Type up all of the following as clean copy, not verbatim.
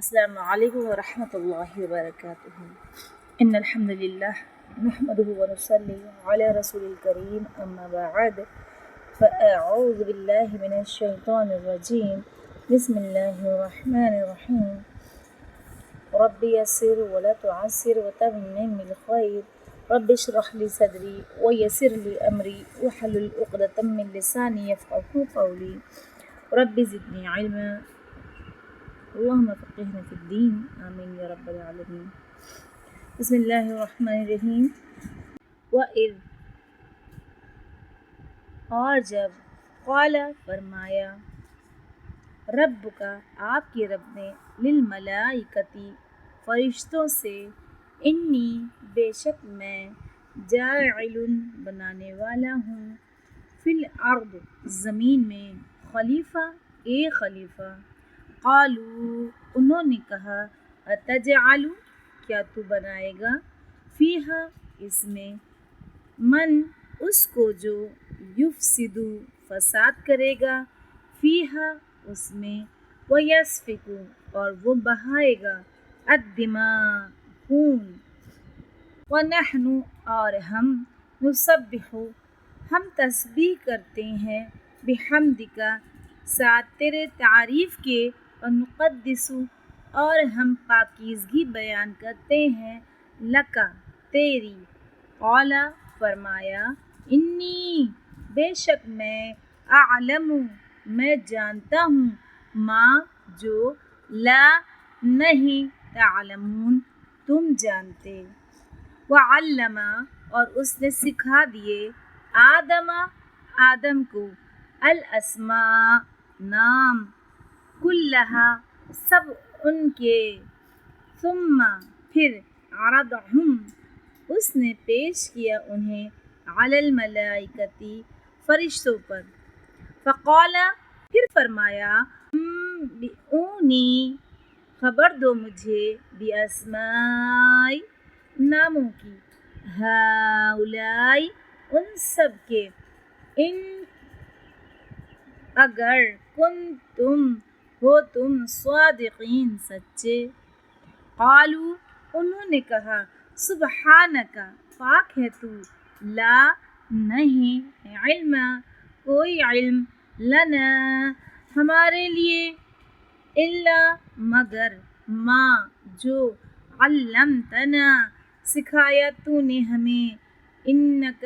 السلام علیکم ورحمۃ اللہ وبرکاتہ ان الحمد للہ نحمده ونصلی علی رسول الکریم اما بعد فاعوذ باللہ من الشیطان الرجیم بسم اللہ الرحمن الرحیم رب یسر ولا تعسر وتمم بالخیر رب اشرح لی صدری ویسر لی امری واحلل عقدۃ من لسانی یفقهوا قولی رب زدنی علما اللہم فقہنا فی الدین آمین یا رب العالمین۔ بسم اللہ الرحمن الرحیم۔ وَإِذْ اور جب قال فرمایا رب کا آپ کے رب نے للملائکتی فرشتوں سے انی بے شک میں جاعل بنانے والا ہوں فی الارض زمین میں خلیفہ ایک خلیفہ۔ قالوا انہوں نے کہا اتجعل کیا تو بنائے گا فیہا اس میں من اس کو جو یفسد فساد کرے گا فیہا اس میں ویسفک اور وہ بہائے گا الدماء خون ونحن اور ہم نسبح ہم تسبیح کرتے ہیں بحمدک ساتھ تیرے تعریف کے ونقدس اور ہم پاکیزگی بیان کرتے ہیں لکا تیری قال فرمایا انی بے شک میں اعلم میں جانتا ہوں ما جو لا نہیں تعلمون تم جانتے وعلم اور اس نے سکھا دیے آدم کو الاسماء نام کلہا سب ان کے ثم پھر عرضہم اس نے پیش کیا انہیں علی الملائکتی فرشتوں پر فقال پھر فرمایا انبئونی خبر دو مجھے باسماء ناموں کی ہؤلاء ان سب کے ان اگر کنتم ہو تم صادقین سچے قالوا انہوں نے کہا سبحانک پاک ہے تو لا نہیں علم کوئی علم لنا ہمارے لیے الا مگر ما جو علمتنا سکھایا تو نے ہمیں انک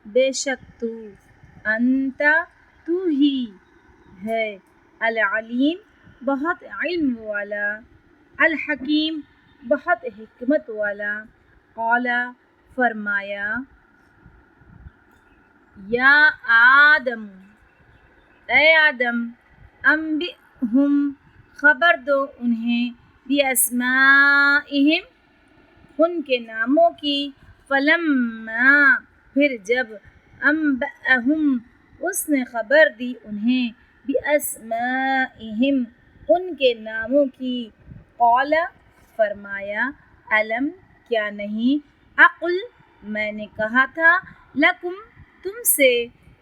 بے شک تو انت تو ہی ہے العلیم بہت علم والا الحکیم بہت حکمت والا قال فرمایا یا آدم اے آدم انبئہم خبر دو انہیں باسمائہم ان کے ناموں کی فلما پھر جب انبأہم اس نے خبر دی انہیں باسمائہم ان کے ناموں کی قال فرمایا الم کیا نہیں اقل میں نے کہا تھا لکم تم سے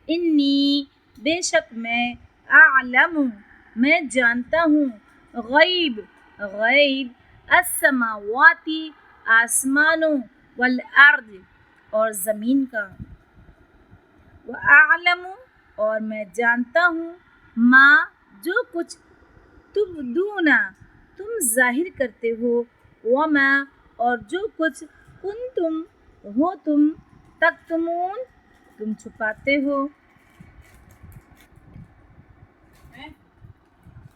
انی بے شک میں اعلم میں جانتا ہوں غیب السماواتی آسمانوں والارض اور زمین کا واعلم اور میں جانتا ہوں ما جو کچھ تبدون تم ظاہر کرتے ہو وما اور جو کچھ کنتم ہو تم تکتمون تم چھپاتے ہو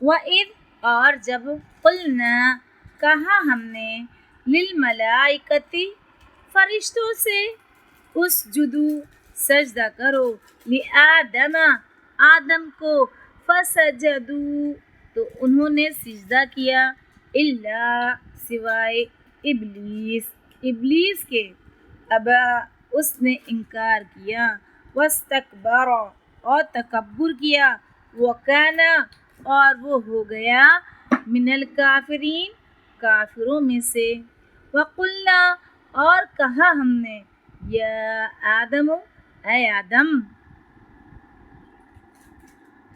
وَإِذْ اور جب قلنا کہا ہم نے للملائکتی فرشتوں سے اسجدو سجدہ کرو لآدم آدم کو فسجدو تو انہوں نے سجدہ کیا الا سوائے ابلیس کے ابا اس نے انکار کیا واستکبر اور تکبر کیا وکان اور وہ ہو گیا من الکافرین کافروں میں سے وقلنا اور کہا ہم نے یا آدم اے آدم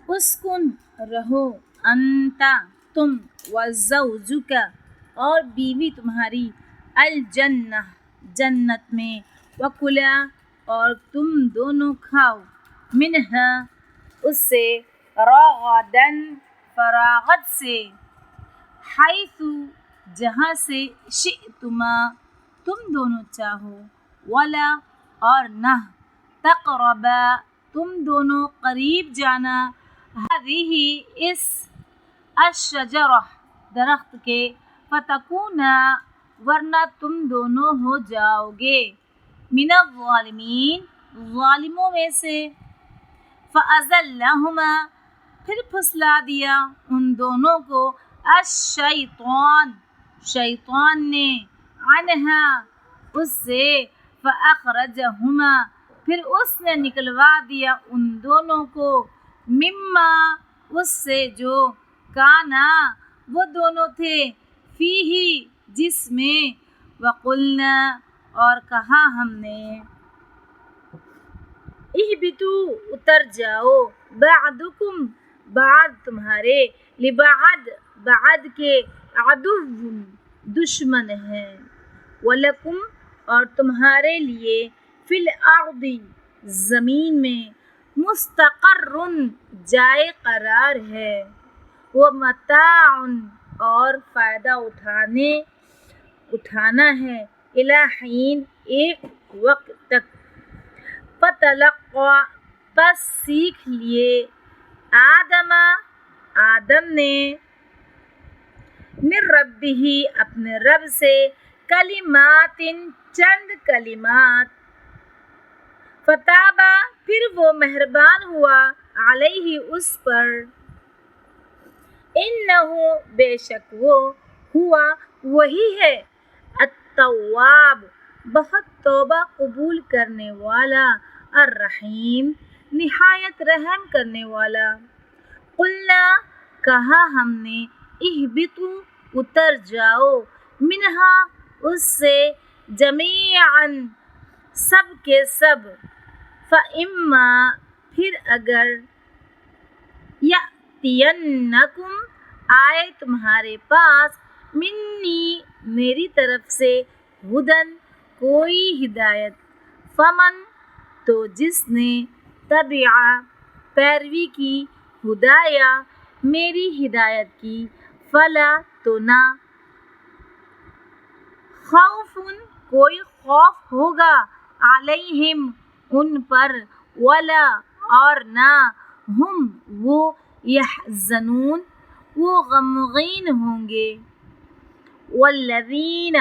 اسکن رہو انتا تم وزوجک اور بیوی تمہاری الجنہ جنت میں وکلا اور تم دونوں کھاؤ منہا اس سے رغدن فراغت سے حیث جہاں سے شئتما تم دونوں چاہو ولا اور نہ تقربا تم دونوں قریب جانا ہذہ اس الشجرہ درخت کے فتکونا ورنہ تم دونوں ہو جاؤ گے من الظالمین ظالموں میں سے فأزلہما پھر پھسلا دیا ان دونوں کو الشیطان شیطان نے عنہا اس سے فأخرجہما پھر اس نے نکلوا دیا ان دونوں کو مما اس سے جو کانا وہ دونوں تھے فیہ جس میں وقلنا اور کہا ہم نے اہبتو اتر جاؤ بعدکم بعد تمہارے لبعد بعد کے عدو دشمن ہیں ولکم اور تمہارے لیے فی الارض زمین میں مستقر جائے قرار ہے ومتاع اور فائدہ اٹھانا ہے الی حین ایک وقت تک فتلقى پس سیکھ لیے آدم نے من ربہ اپنے رب سے کلمات چند کلمات فتابا پھر وہ مہربان ہوا علیہ اس پر انہ بے شک وہ ہوا وہی ہے التواب بہت توبہ قبول کرنے والا الرحیم نہایت رحم کرنے والا قلنا کہا ہم نے اہبطوا اتر جاؤ منہا اس سے جمیعا سب کے سب فاما پھر اگر یأتینکم آئے تمہارے پاس منی میری طرف سے ہدن کوئی ہدایت فمن تو جس نے تبع پیروی کی ہدایہ میری ہدایت کی فلا تو نہ خوف کوئی خوف ہوگا علیہم ان پر ولا اور نہ ہم وہ یحزنون وہ غمگین ہوں گے والذین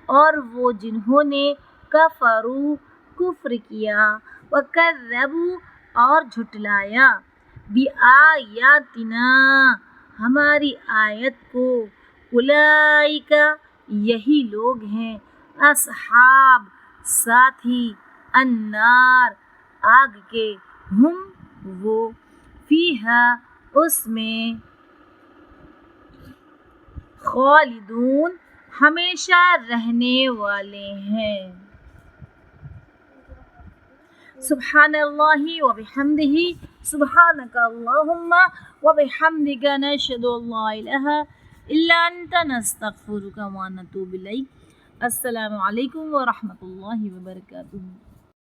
اور وہ جنہوں نے کفروا کفر کیا وکذبوا اور جھٹلایا بآیاتنا ہماری آیت کو اولئک یہی لوگ ہیں اصحاب ساتھی النار آگ کے ہم وہ فیہا اس میں خالدون ہمیشہ رہنے والے ہیں سبحان اللہ وبحمدہ سبحانک اللہم وبحمدک نشہد ان لا الہ الا انت نستغفرک ونتوب الیک السلام علیکم ورحمۃ اللہ وبرکاتہ